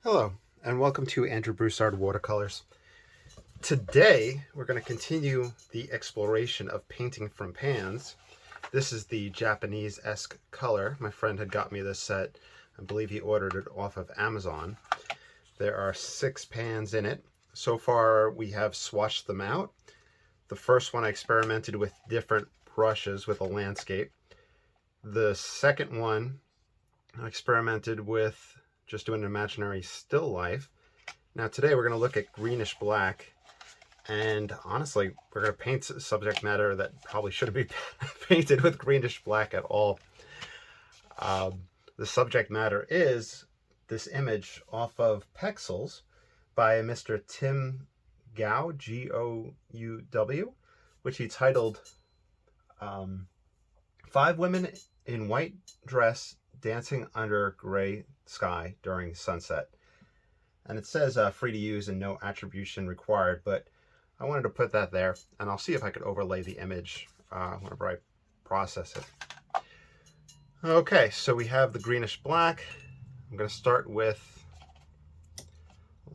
Hello, and welcome to Andrew Broussard Watercolors. Today, we're going to continue the exploration of painting from pans. This is the Japanesque color. My friend had got me this set. I believe he ordered it off of Amazon. There are 6 pans in it. So far, we have swatched them out. The first one I experimented with different brushes with a landscape. The second one I experimented with just doing an imaginary still life. Now today we're going to look at greenish black, and honestly we're going to paint subject matter that probably shouldn't be painted with greenish black at all. The subject matter is this image off of Pexels by Mr. Tim Gouw, G-O-U-W, which he titled 5 Women in White Dress Dancing Under Gray Sky During Sunset. And it says free to use and no attribution required, but I wanted to put that there, and I'll see if I could overlay the image whenever I process it. Okay, so we have the greenish black. I'm going to start with,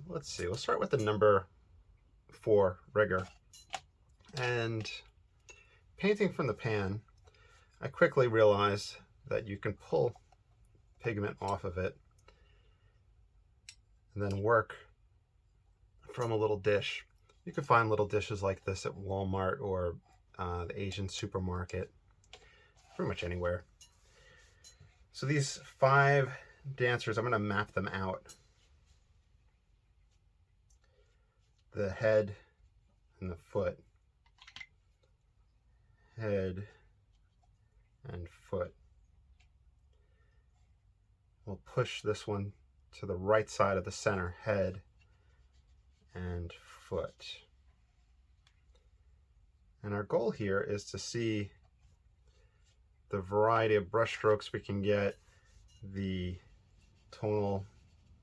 let's see, we'll start with the number 4 rigger. And painting from the pan, I quickly realized that you can pull pigment off of it and then work from a little dish. You can find little dishes like this at Walmart or the Asian supermarket, pretty much anywhere. So these 5 dancers, I'm going to map them out. The head and the foot. Head and foot. We'll push this one to the right side of the center, head and foot. And our goal here is to see the variety of brush strokes we can get, the tonal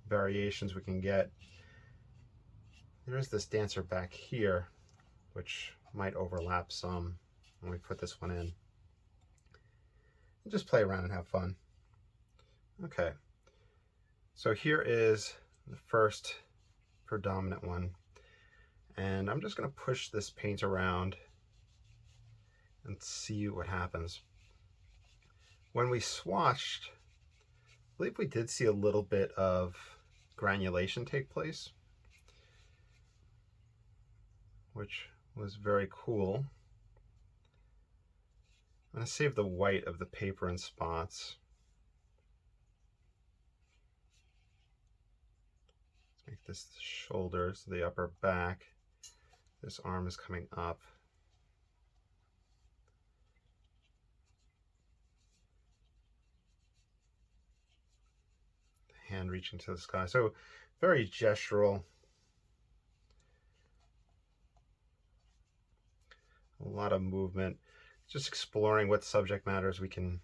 variations we can get. There's this dancer back here, which might overlap some when we put this one in. And just play around and have fun. Okay, so here is the first predominant one, and I'm just going to push this paint around and see what happens. When we swatched, I believe we did see a little bit of granulation take place, which was very cool. I'm going to save the white of the paper in spots. Make this the shoulders, the upper back. This arm is coming up. The hand reaching to the sky. So very gestural. A lot of movement. Just exploring what subject matters we can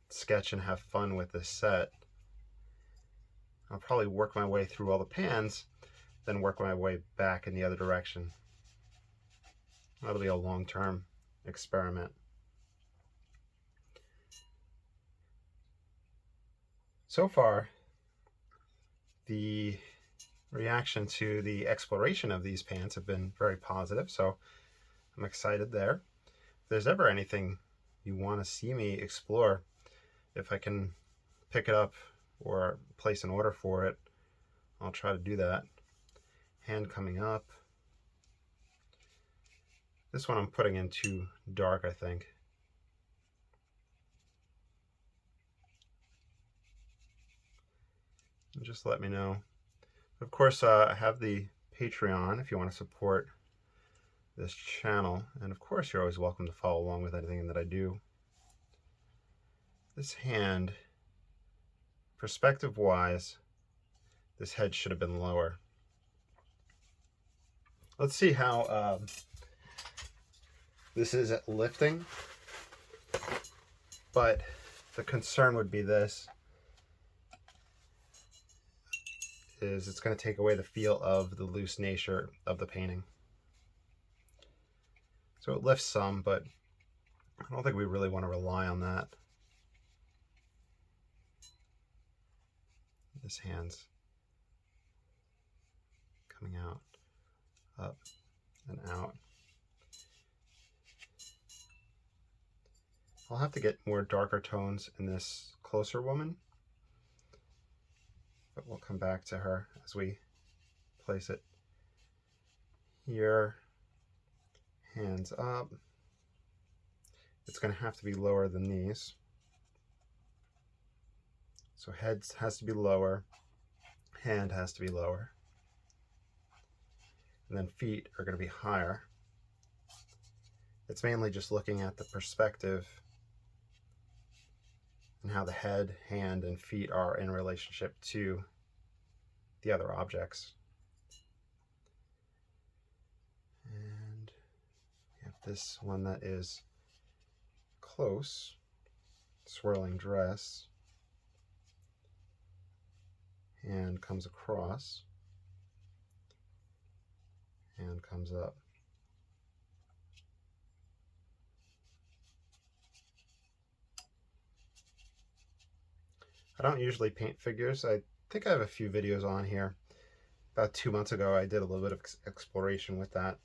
sketch and have fun with this set. I'll probably work my way through all the pans, then work my way back in the other direction. That'll be a long-term experiment. So far, the reaction to the exploration of these pans have been very positive, so I'm excited there. If there's ever anything you want to see me explore, if I can pick it up or place an order for it, I'll try to do that. Hand coming up. This one I'm putting in too dark, I think. And just let me know. Of course, I have the Patreon if you want to support this channel, and of course you're always welcome to follow along with anything that I do. This hand, perspective wise, this head should have been lower. Let's see how this is at lifting, but the concern would be this, is it's going to take away the feel of the loose nature of the painting. So it lifts some, but I don't think we really want to rely on that. This hand's coming out, up and out. I'll have to get more darker tones in this closer woman, but we'll come back to her as we place it here. Hands up. It's going to have to be lower than these. So head has to be lower, hand has to be lower, and then feet are going to be higher. It's mainly just looking at the perspective and how the head, hand, and feet are in relationship to the other objects. And we have this one that is close, swirling dress. Hand comes across, hand comes up. I don't usually paint figures. I think I have a few videos on here. About 2 months ago, I did a little bit of exploration with that.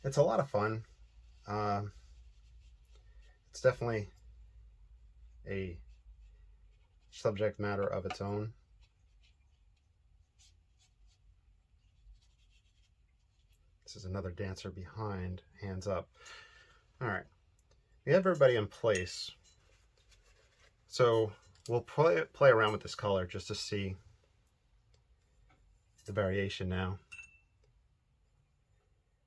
It's a lot of fun. It's definitely a subject matter of its own. This is another dancer behind, hands up. All right, we have everybody in place. So we'll play around with this color just to see the variation now.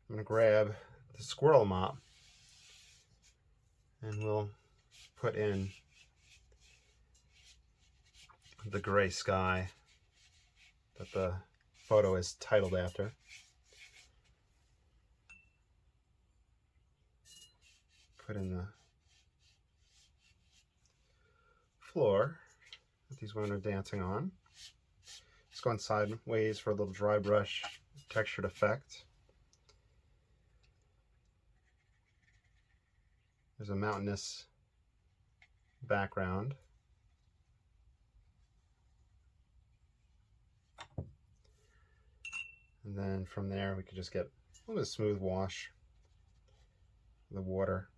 I'm going to grab the squirrel mop and we'll put in the gray sky that the photo is titled after. Put in the floor that these women are dancing on. Just going sideways for a little dry brush textured effect. There's a mountainous background. And then from there we could just get a little bit of smooth wash of the water.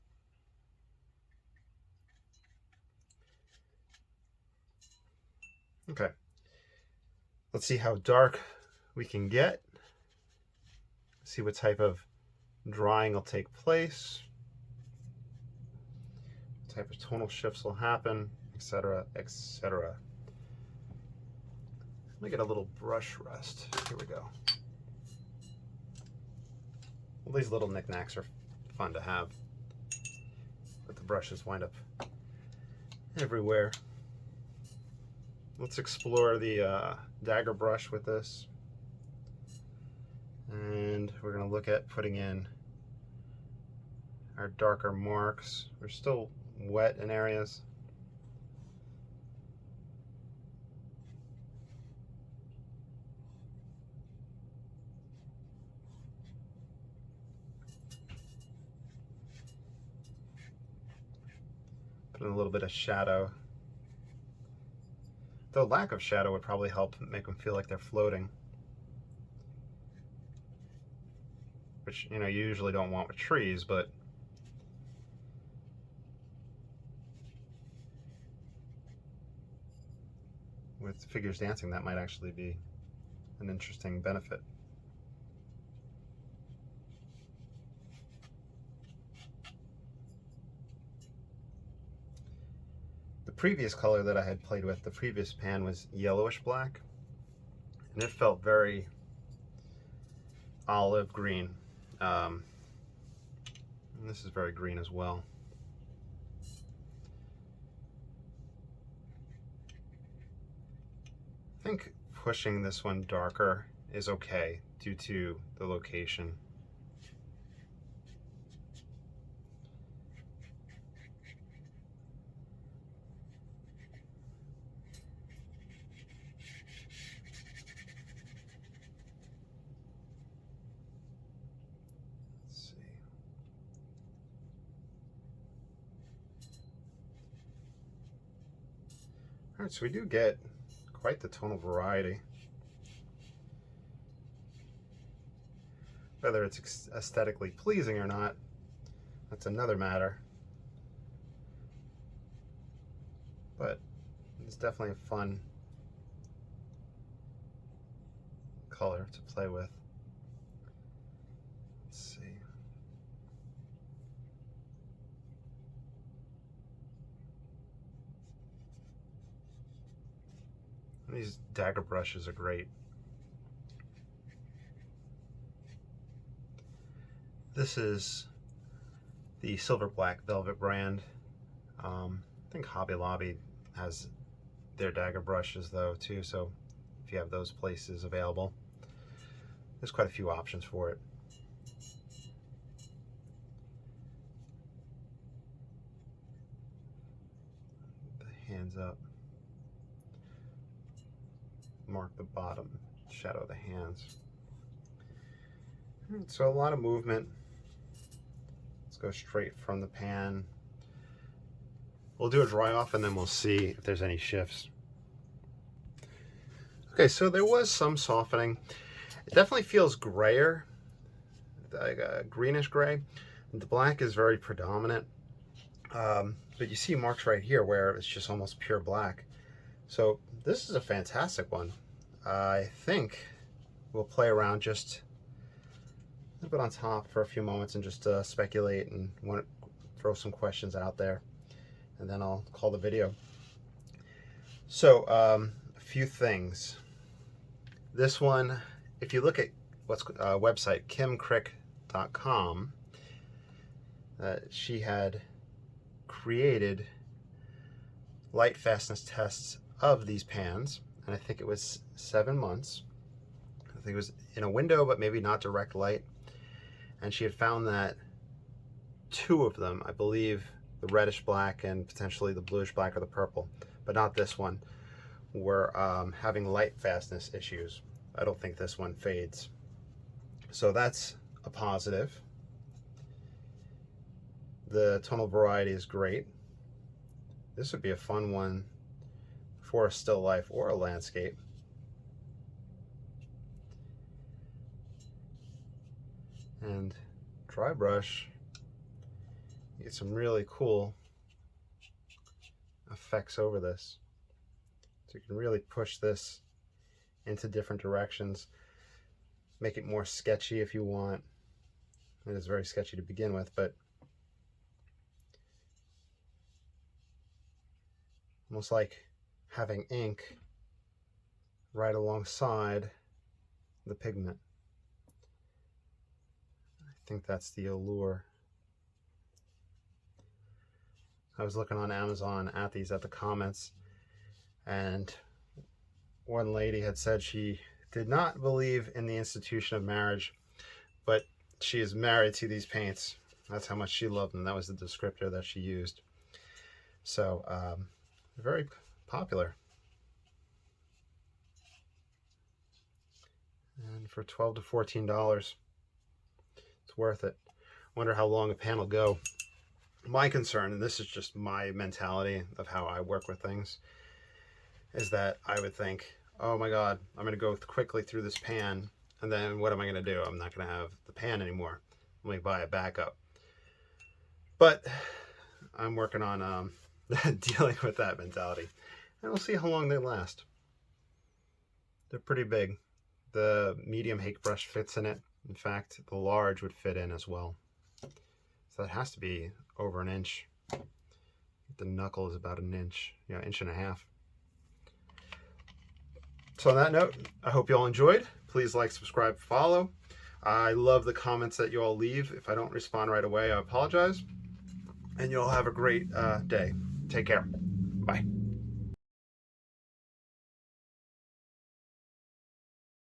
Okay, let's see how dark we can get. See what type of drying will take place. What type of tonal shifts will happen, etc., etc. Let me get a little brush rest. Here we go. Well, these little knickknacks are fun to have, but the brushes wind up everywhere. Let's explore the dagger brush with this. And we're going to look at putting in our darker marks. We're still wet in areas. Put in a little bit of shadow. The lack of shadow would probably help make them feel like they're floating, which, you know, you usually don't want with trees, but with figures dancing, that might actually be an interesting benefit. The previous color that I had played with, the previous pan, was yellowish black, and it felt very olive green. And this is very green as well. I think pushing this one darker is okay due to the location. Alright, so we do get quite the tonal variety. Whether it's aesthetically pleasing or not, that's another matter. But it's definitely a fun color to play with. Let's see. These dagger brushes are great. This is the Silver Black Velvet brand. I think Hobby Lobby has their dagger brushes though too, so if you have those places available, there's quite a few options for it. The hands up. Mark the bottom, shadow the hands. So a lot of movement. Let's go straight from the pan. We'll do a dry off and then we'll see if there's any shifts. Okay, so there was some softening. It definitely feels grayer, like a greenish gray. The black is very predominant, but you see marks right here where it's just almost pure black. So this is a fantastic one. I think we'll play around just a little bit on top for a few moments and just speculate and want to throw some questions out there, and then I'll call the video. So a few things. This one, if you look at what's website kimcrick.com, she had created light fastness tests of these pans, and I think it was 7 months. I think it was in a window, but maybe not direct light. And she had found that 2 of them, I believe the reddish black and potentially the bluish black or the purple, but not this one, were having light fastness issues. I don't think this one fades. So that's a positive. The tonal variety is great. This would be a fun one for a still life or a landscape. And dry brush, you get some really cool effects over this. So you can really push this into different directions, make it more sketchy if you want. It is very sketchy to begin with, but almost like having ink right alongside the pigment. I think that's the allure. I was looking on Amazon at the comments, and one lady had said she did not believe in the institution of marriage, but she is married to these paints. That's how much she loved them. That was the descriptor that she used. So very popular. And for $12 to $14, it's worth it. Wonder how long a pan will go. My concern, and this is just my mentality of how I work with things, is that I would think, oh my God, I'm going to go quickly through this pan, and then what am I going to do? I'm not going to have the pan anymore. Let me buy a backup. But I'm working on dealing with that mentality, and we'll see how long they last. They're pretty big. The medium hake brush fits in it. In fact, the large would fit in as well. So that has to be over an inch. The knuckle is about an inch, inch and a half. So on that note, I hope you all enjoyed. Please like, subscribe, follow. I love the comments that you all leave. If I don't respond right away, I apologize. And you all have a great day. Take care. Bye.